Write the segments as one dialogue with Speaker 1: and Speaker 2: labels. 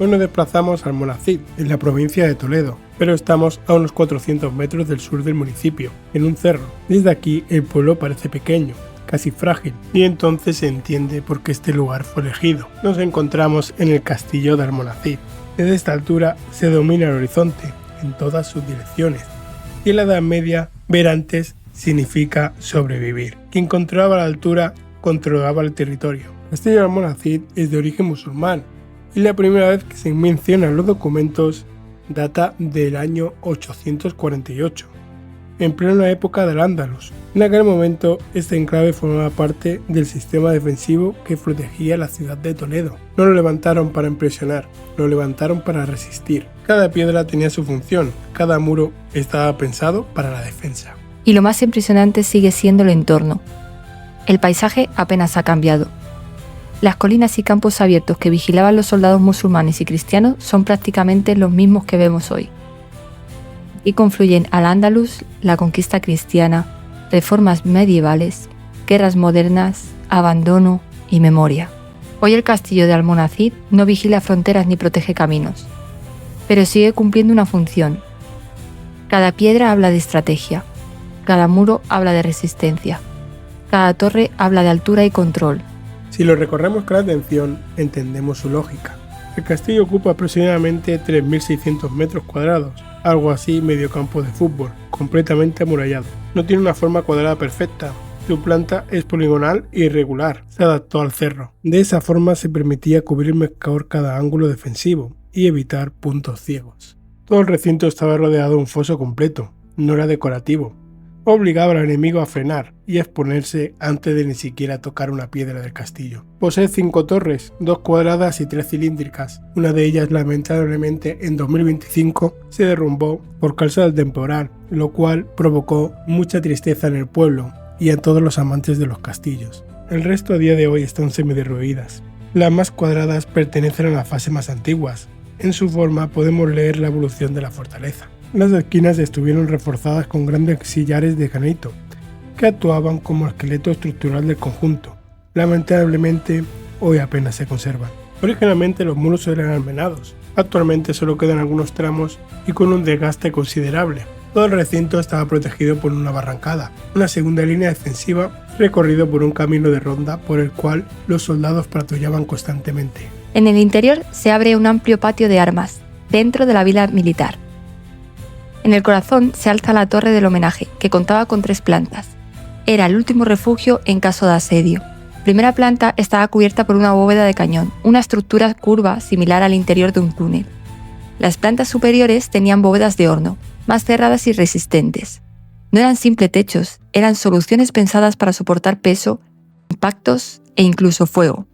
Speaker 1: Hoy nos desplazamos a Almonacid, en la provincia de Toledo, pero estamos a unos 400 metros del sur del municipio, en un cerro. Desde aquí el pueblo parece pequeño, casi frágil, y entonces se entiende por qué este lugar fue elegido. Nos encontramos en el castillo de Almonacid. Desde esta altura se domina el horizonte, en todas sus direcciones, y en la Edad Media, ver antes significa sobrevivir. Quien controlaba la altura, controlaba el territorio. El castillo de Almonacid es de origen musulmán, y la primera vez que se menciona en los documentos data del año 848, en plena época del Andalus. En aquel momento, este enclave formaba parte del sistema defensivo que protegía la ciudad de Toledo. No lo levantaron para impresionar, lo levantaron para resistir. Cada piedra tenía su función, cada muro estaba pensado para la defensa.
Speaker 2: Y lo más impresionante sigue siendo el entorno. El paisaje apenas ha cambiado. Las colinas y campos abiertos que vigilaban los soldados musulmanes y cristianos son prácticamente los mismos que vemos hoy. Y confluyen al Andalus, la conquista cristiana, reformas medievales, guerras modernas, abandono y memoria. Hoy el castillo de Almonacid no vigila fronteras ni protege caminos, pero sigue cumpliendo una función. Cada piedra habla de estrategia, cada muro habla de resistencia, cada torre habla de altura y control.
Speaker 1: Si lo recorremos con atención, entendemos su lógica. El castillo ocupa aproximadamente 3.600 metros cuadrados, algo así medio campo de fútbol, completamente amurallado. No tiene una forma cuadrada perfecta, su planta es poligonal e irregular, se adaptó al cerro. De esa forma se permitía cubrir mejor cada ángulo defensivo y evitar puntos ciegos. Todo el recinto estaba rodeado de un foso completo, no era decorativo. Obligaba al enemigo a frenar y a exponerse antes de ni siquiera tocar una piedra del castillo. Posee 5 torres, 2 cuadradas y 3 cilíndricas. Una de ellas lamentablemente en 2025 se derrumbó por causa del temporal, lo cual provocó mucha tristeza en el pueblo y en todos los amantes de los castillos. El resto a día de hoy están semiderruidas. Las más cuadradas pertenecen a las fases más antiguas. En su forma podemos leer la evolución de la fortaleza. Las esquinas estuvieron reforzadas con grandes sillares de granito, que actuaban como esqueleto estructural del conjunto. Lamentablemente, hoy apenas se conservan. Originalmente los muros eran almenados, actualmente solo quedan algunos tramos y con un desgaste considerable. Todo el recinto estaba protegido por una barrancada, una segunda línea defensiva recorrido por un camino de ronda por el cual los soldados patrullaban constantemente.
Speaker 2: En el interior se abre un amplio patio de armas, dentro de la vila militar. En el corazón se alza la torre del homenaje, que contaba con 3 plantas. Era el último refugio en caso de asedio. La primera planta estaba cubierta por una bóveda de cañón, una estructura curva similar al interior de un túnel. Las plantas superiores tenían bóvedas de horno, más cerradas y resistentes. No eran simples techos, eran soluciones pensadas para soportar peso, impactos e incluso fuego.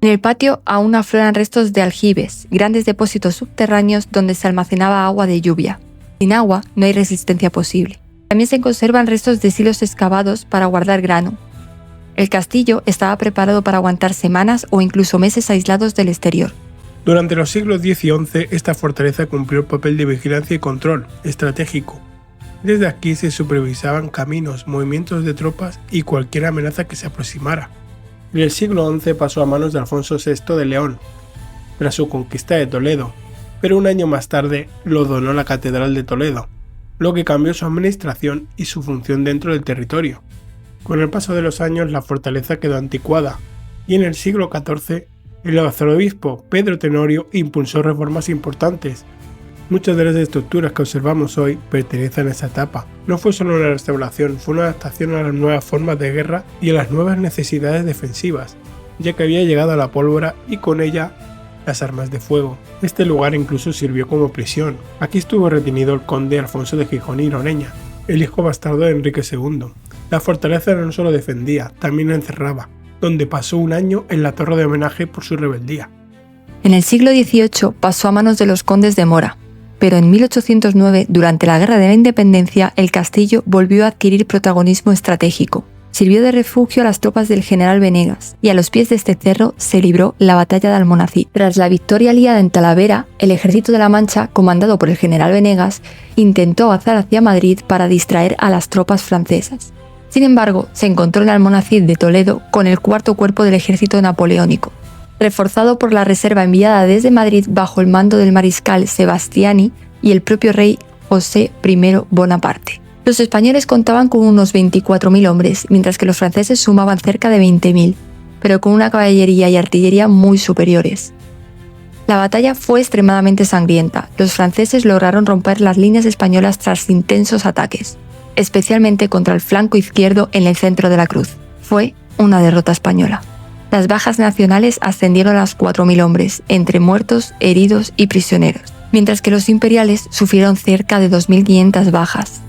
Speaker 2: En el patio aún afloran restos de aljibes, grandes depósitos subterráneos donde se almacenaba agua de lluvia. Sin agua no hay resistencia posible. También se conservan restos de silos excavados para guardar grano. El castillo estaba preparado para aguantar semanas o incluso meses aislados del exterior.
Speaker 1: Durante los siglos X y XI, esta fortaleza cumplió el papel de vigilancia y control estratégico. Desde aquí se supervisaban caminos, movimientos de tropas y cualquier amenaza que se aproximara. En el siglo XI pasó a manos de Alfonso VI de León, tras su conquista de Toledo, pero un año más tarde lo donó la Catedral de Toledo, lo que cambió su administración y su función dentro del territorio. Con el paso de los años la fortaleza quedó anticuada y en el siglo XIV el arzobispo Pedro Tenorio impulsó reformas importantes. Muchas de las estructuras que observamos hoy pertenecen a esa etapa. No fue solo una restauración, fue una adaptación a las nuevas formas de guerra y a las nuevas necesidades defensivas, ya que había llegado la pólvora y con ella las armas de fuego. Este lugar incluso sirvió como prisión. Aquí estuvo retenido el conde Alfonso de Gijón y Lorena, el hijo bastardo de Enrique II. La fortaleza no solo defendía, también encerraba, donde pasó un año en la torre de homenaje por su rebeldía.
Speaker 2: En el siglo XVIII pasó a manos de los condes de Mora, pero en 1809, durante la Guerra de la Independencia, el castillo volvió a adquirir protagonismo estratégico. Sirvió de refugio a las tropas del general Venegas, y a los pies de este cerro se libró la batalla de Almonacid. Tras la victoria aliada en Talavera, el ejército de la Mancha, comandado por el general Venegas, intentó avanzar hacia Madrid para distraer a las tropas francesas. Sin embargo, se encontró en Almonacid de Toledo con el 4º cuerpo del ejército napoleónico. reforzado por la reserva enviada desde Madrid bajo el mando del mariscal Sebastiani y el propio rey José I Bonaparte. Los españoles contaban con unos 24.000 hombres, mientras que los franceses sumaban cerca de 20.000, pero con una caballería y artillería muy superiores. La batalla fue extremadamente sangrienta. Los franceses lograron romper las líneas españolas tras intensos ataques, especialmente contra el flanco izquierdo en el centro de la cruz. Fue una derrota española. Las bajas nacionales ascendieron a los 4.000 hombres, entre muertos, heridos y prisioneros, mientras que los imperiales sufrieron cerca de 2.500 bajas.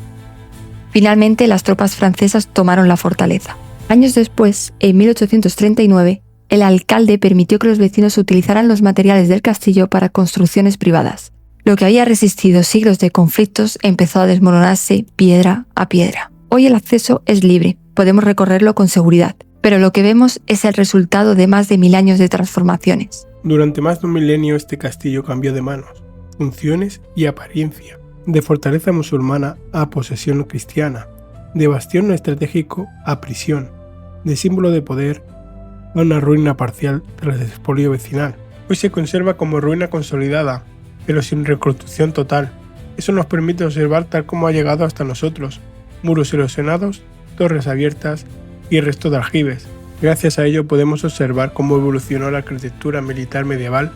Speaker 2: Finalmente, las tropas francesas tomaron la fortaleza. Años después, en 1839, el alcalde permitió que los vecinos utilizaran los materiales del castillo para construcciones privadas. Lo que había resistido siglos de conflictos empezó a desmoronarse piedra a piedra. Hoy el acceso es libre, podemos recorrerlo con seguridad, pero lo que vemos es el resultado de más de 1000 años de transformaciones.
Speaker 1: Durante más de un milenio este castillo cambió de manos, funciones y apariencia, de fortaleza musulmana a posesión cristiana, de bastión estratégico a prisión, de símbolo de poder a una ruina parcial tras el expolio vecinal. Hoy se conserva como ruina consolidada, pero sin reconstrucción total. Eso nos permite observar tal como ha llegado hasta nosotros: muros erosionados, torres abiertas y restos de aljibes. Gracias a ello podemos observar cómo evolucionó la arquitectura militar medieval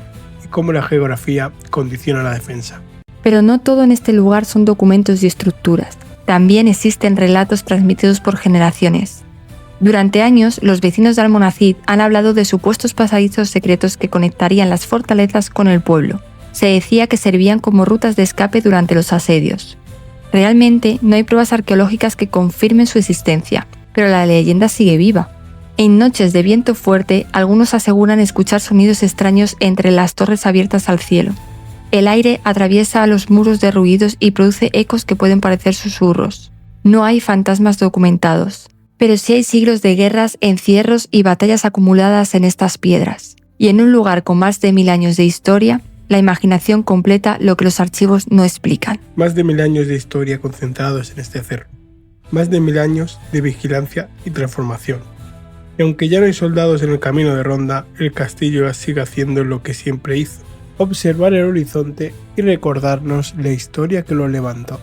Speaker 1: y cómo la geografía condiciona la defensa.
Speaker 2: Pero no todo en este lugar son documentos y estructuras. También existen relatos transmitidos por generaciones. Durante años, los vecinos de Almonacid han hablado de supuestos pasadizos secretos que conectarían las fortalezas con el pueblo. Se decía que servían como rutas de escape durante los asedios. Realmente no hay pruebas arqueológicas que confirmen su existencia, pero la leyenda sigue viva. En noches de viento fuerte, algunos aseguran escuchar sonidos extraños entre las torres abiertas al cielo. El aire atraviesa los muros derruidos y produce ecos que pueden parecer susurros. No hay fantasmas documentados, pero sí hay siglos de guerras, encierros y batallas acumuladas en estas piedras. Y en un lugar con más de 1000 años de historia, la imaginación completa lo que los archivos no explican.
Speaker 1: Más de 1000 años de historia concentrados en este cerro. Más de 1000 años de vigilancia y transformación. Y aunque ya no hay soldados en el camino de ronda, el castillo sigue haciendo lo que siempre hizo: observar el horizonte y recordarnos la historia que lo levantó.